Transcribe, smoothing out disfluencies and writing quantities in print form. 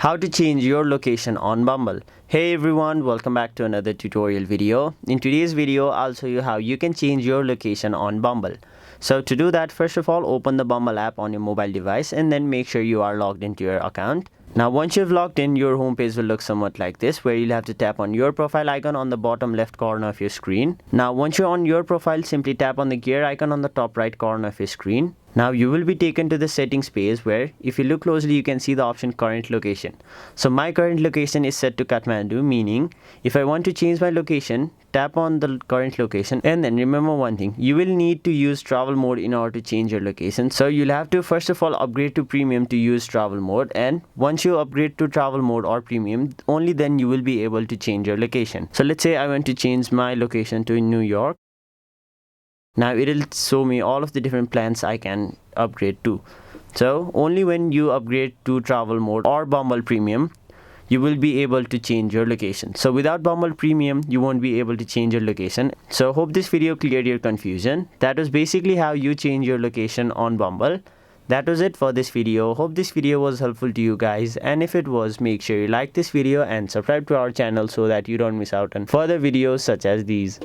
How to change your location on Bumble. Hey everyone, welcome back to another tutorial video. In today's video, I'll show you how you can change your location on Bumble. So to do that, first of all, open the Bumble app on your mobile device and then make sure you are logged into your account. Now once you've logged in, your homepage will look somewhat like this, where you'll have to tap on your profile icon on the bottom left corner of your screen. Now once you're on your profile, simply tap on the gear icon on the top right corner of your screen. Now you will be taken to the settings page where if you look closely you can see the option current location. So my current location is set to Kathmandu, meaning if I want to change my location, tap on the current location, and then remember one thing, you will need to use travel mode in order to change your location. So you'll have to first of all upgrade to premium to use travel mode, and once you upgrade to travel mode or premium, only then you will be able to change your location. So let's say I want to change my location to New York. Now it'll show me all of the different plans I can upgrade to. So only when you upgrade to travel mode or Bumble Premium, you will be able to change your location. So without Bumble Premium, you won't be able to change your location. So hope this video cleared your confusion. That was basically how you change your location on Bumble. That was it for this video. Hope this video was helpful to you guys, and if it was, make sure you like this video and subscribe to our channel so that you don't miss out on further videos such as these.